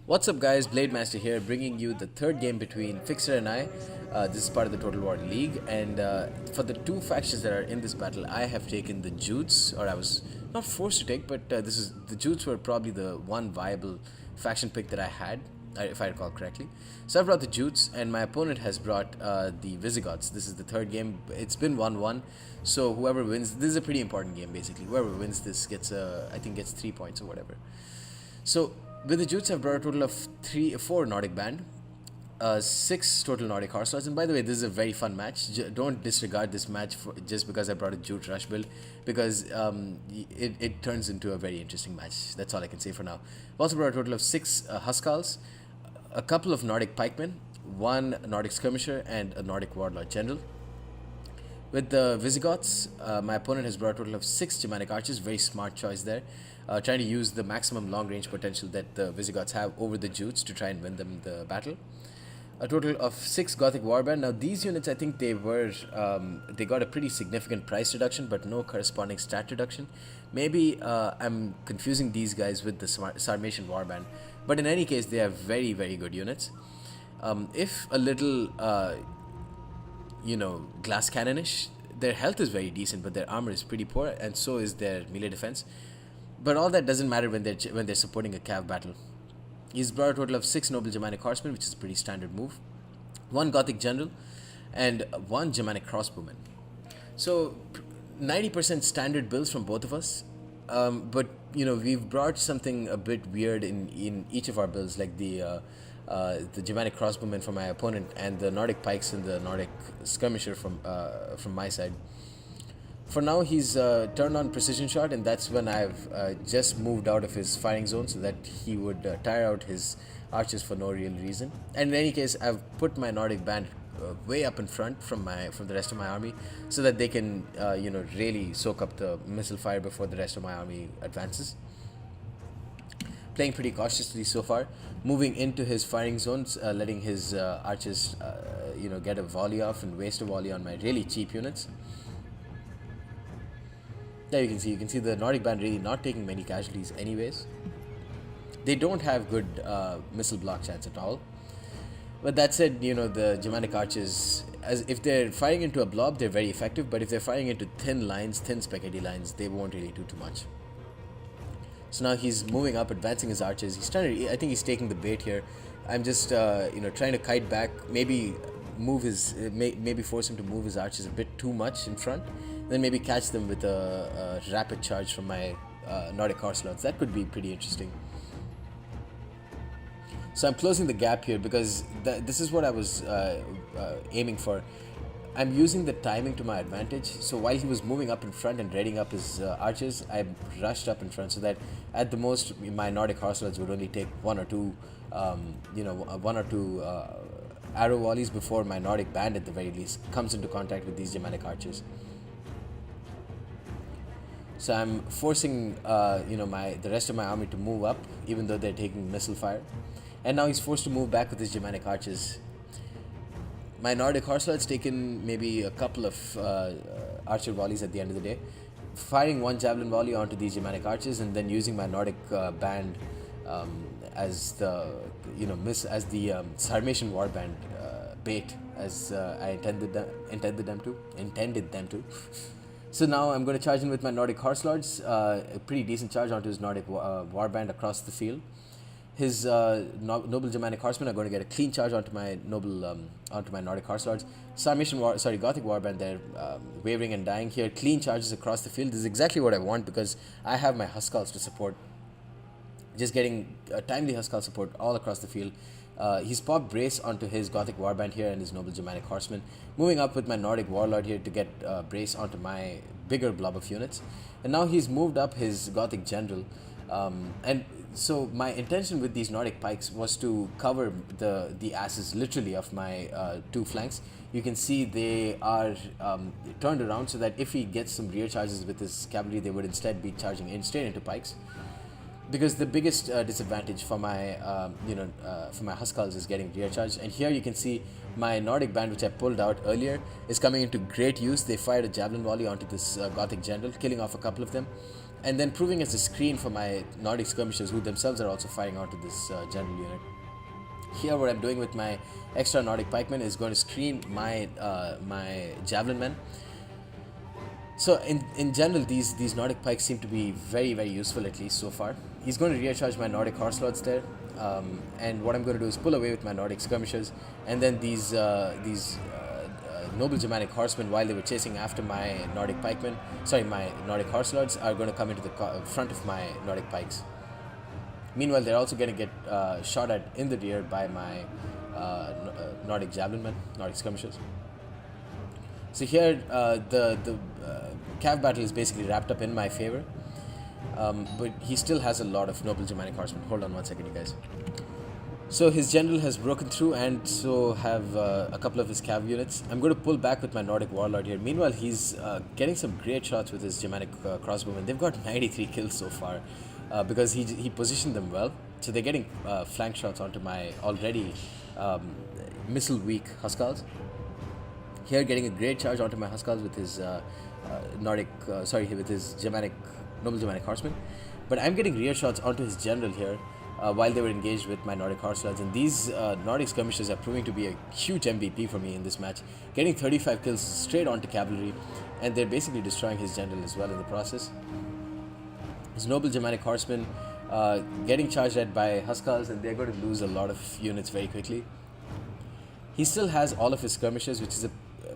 What's up guys, Blade Master here, bringing you the third game between Fixer and I. This is part of the Total War League, and for the two factions that are in this battle, I have taken the Jutes, or I was not forced to take, but the Jutes were probably the one viable faction pick that I had, if I recall correctly. So I've brought the Jutes, and my opponent has brought the Visigoths. This is the third game. It's been 1-1, so whoever wins, this is a pretty important game basically. Whoever wins this gets, I think gets 3 points or whatever. So with the Jutes, I've brought a total of 4 Nordic band, 6 total Nordic horse lords. And by the way, this is a very fun match. Don't disregard this match just because I brought a Jute rush build, because it turns into a very interesting match. That's all I can say for now. I've also brought a total of 6 Huskarls, a couple of Nordic pikemen, 1 Nordic skirmisher, and a Nordic warlord general. With the Visigoths, my opponent has brought a total of 6 Germanic archers. Very smart choice there. Trying to use the maximum long-range potential that the Visigoths have over the Jutes to try and win them the battle. A total of 6 Gothic warband. Now these units, I think they got a pretty significant price reduction, but no corresponding stat reduction. Maybe I'm confusing these guys with the Sarmatian warband, but in any case, they are very, very good units. If a little glass cannonish, their health is very decent, but their armor is pretty poor, and so is their melee defense. But all that doesn't matter when they're supporting a cav battle. He's brought a total of 6 noble Germanic horsemen, which is a pretty standard move, 1 Gothic general, and 1 Germanic crossbowman. So 90% standard builds from both of us. But we've brought something a bit weird in each of our builds, like the Germanic crossbowman from my opponent, and the Nordic pikes and the Nordic skirmisher from my side. For now, he's turned on precision shot, and that's when I've just moved out of his firing zone so that he would tire out his archers for no real reason. And in any case, I've put my Nordic band way up in front from the rest of my army, so that they can really soak up the missile fire before the rest of my army advances. Playing pretty cautiously so far, moving into his firing zones, letting his archers get a volley off and waste a volley on my really cheap units. There you can see the Nordic band really not taking many casualties anyways. They don't have good missile block chance at all. But that said, the Germanic archers, as if they're firing into a blob, they're very effective, but if they're firing into thin spaghetti lines, they won't really do too much. So now he's moving up, advancing his archers. I think he's taking the bait here. I'm just trying to kite back, maybe maybe force him to move his archers a bit too much in front, then maybe catch them with a rapid charge from my Nordic horse lords. That could be pretty interesting. So I'm closing the gap here because this is what I was aiming for. I'm using the timing to my advantage. So while he was moving up in front and readying up his archers, I rushed up in front so that at the most my Nordic horse lords would only take 1 or 2 arrow volleys before my Nordic band at the very least comes into contact with these Germanic archers. So I'm forcing the rest of my army to move up, even though they're taking missile fire. And now he's forced to move back with his Germanic archers. My Nordic horse lord's taken maybe a couple of archer volleys at the end of the day, firing 1 javelin volley onto these Germanic archers, and then using my Nordic band as the Sarmatian warband bait, as I intended them to. So now I'm going to charge in with my Nordic horse lords, a pretty decent charge onto his Nordic warband across the field. His noble Germanic horsemen are going to get a clean charge onto my Nordic horse lords. Gothic warband there, wavering and dying here. Clean charges across the field. This is exactly what I want because I have my Huskarls to support. Just getting timely Huskal support all across the field. He's popped brace onto his Gothic warband here and his noble Germanic horsemen. Moving up with my Nordic warlord here to get brace onto my bigger blob of units. And now he's moved up his Gothic general. And so my intention with these Nordic pikes was to cover the asses literally of my 2 flanks. You can see they are turned around so that if he gets some rear charges with his cavalry, they would instead be charging in straight into pikes. Because the biggest disadvantage for my Huskarls is getting rear charge. And here you can see my Nordic band, which I pulled out earlier, is coming into great use. They fired a javelin volley onto this Gothic general, killing off a couple of them. and then proving as a screen for my Nordic skirmishers who themselves are also firing onto this general unit. Here what I'm doing with my extra Nordic pikemen is going to screen my javelin men. So in general, these Nordic pikes seem to be very, very useful, at least so far. He's going to recharge my Nordic horse lords there, and what I'm going to do is pull away with my Nordic skirmishers, and then these noble Germanic horsemen, while they were chasing after my Nordic pikemen, my Nordic horse lords, are going to come into the front of my Nordic pikes. Meanwhile, they're also going to get shot at in the rear by my Nordic javelin men, Nordic skirmishers. So here, the cav battle is basically wrapped up in my favor, but he still has a lot of noble Germanic horsemen. Hold on one second, you guys. So his general has broken through, and so have a couple of his cav units. I'm going to pull back with my Nordic warlord here. Meanwhile, he's getting some great shots with his Germanic crossbowmen. They've got 93 kills so far because he positioned them well. So they're getting flank shots onto my already missile-weak Huskars. Here, getting a great charge onto my Huskars with his with his noble Germanic horsemen. But I'm getting rear shots onto his general here while they were engaged with my Nordic horse lords. And these Nordic skirmishers are proving to be a huge MVP for me in this match, getting 35 kills straight onto cavalry, and they're basically destroying his general as well in the process. His noble Germanic horsemen getting charged at by Huskars, and they're going to lose a lot of units very quickly. He still has all of his skirmishers, which is a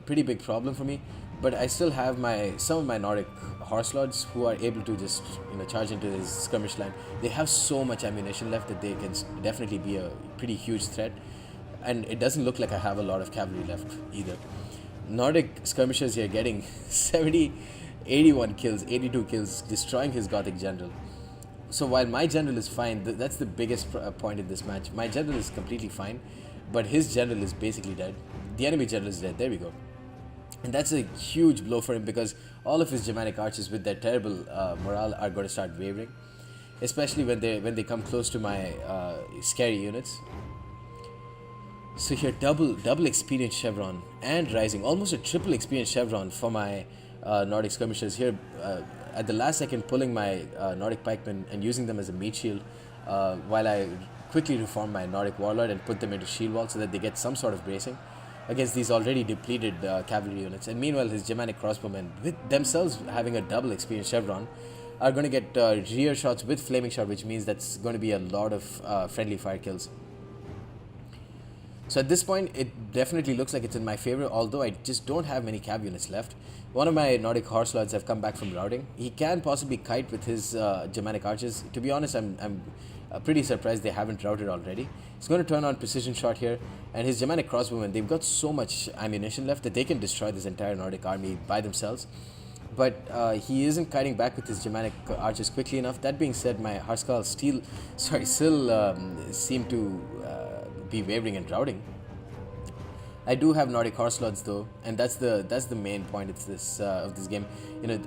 pretty big problem for me, but I still have some of my Nordic horse lords who are able to just charge into his skirmish line. They have so much ammunition left that they can definitely be a pretty huge threat, and it doesn't look like I have a lot of cavalry left either. Nordic skirmishers here getting 81 kills, 82 kills, destroying his Gothic general. So while my general is fine, that's the biggest point in this match. My general is completely fine, but his general is basically dead. The enemy general is dead. There we go. And that's a huge blow for him, because all of his Germanic archers with their terrible morale are going to start wavering, especially when they come close to my scary units. So here, double experience chevron and rising, almost a triple experience chevron for my Nordic skirmishers here. At the last second, pulling my Nordic pikemen and using them as a meat shield, while I quickly reform my Nordic warlord and put them into shield wall so that they get some sort of bracing against these already depleted cavalry units. And meanwhile, his Germanic crossbowmen, with themselves having a double experience chevron, are going to get rear shots with flaming shot, which means that's going to be a lot of friendly fire kills. So at this point, it definitely looks like it's in my favor, although I just don't have many cav units left. One of my Nordic horse lords have come back from routing. He can possibly kite with his Germanic archers. To be honest, I'm pretty surprised they haven't routed already. He's going to turn on precision shot here, and his Germanic crossbowmen, they've got so much ammunition left that they can destroy this entire Nordic army by themselves. But he isn't kiting back with his Germanic archers quickly enough. That being said, my Huskars still seem to be wavering and routing. I do have Nordic horse lords though, and that's the main point of this game.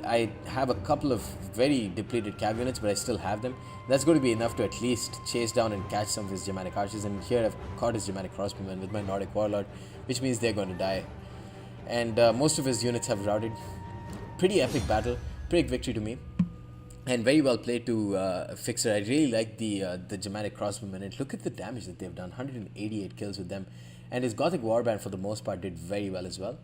I have a couple of very depleted cav units, but I still have them. That's going to be enough to at least chase down and catch some of his Germanic archers. And here I've caught his Germanic crossbowmen with my Nordic warlord, which means they're going to die. And most of his units have routed. Pretty epic battle, pretty victory to me, and very well played to Fixer. I really like the Germanic crossbowmen, and look at the damage that they've done. 188 kills with them. And his Gothic warband, for the most part, did very well as well.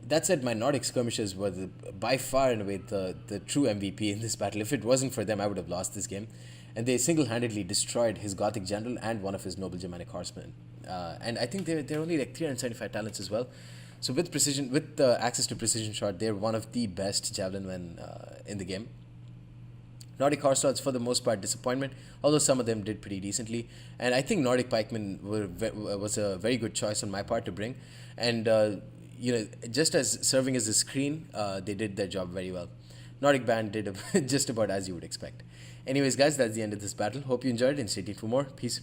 That said, my Nordic skirmishers were by far and away the true MVP in this battle. If it wasn't for them, I would have lost this game. And they single-handedly destroyed his Gothic general and one of his noble Germanic horsemen. And I think they're only like 375 talents as well. So with precision, with access to precision shot, they're one of the best javelin men in the game. Nordic horse lords, for the most part, disappointment, although some of them did pretty decently. And I think Nordic pikemen was a very good choice on my part to bring. And, just as serving as a screen, they did their job very well. Nordic band did just about as you would expect. Anyways, guys, that's the end of this battle. Hope you enjoyed it, and stay tuned for more. Peace.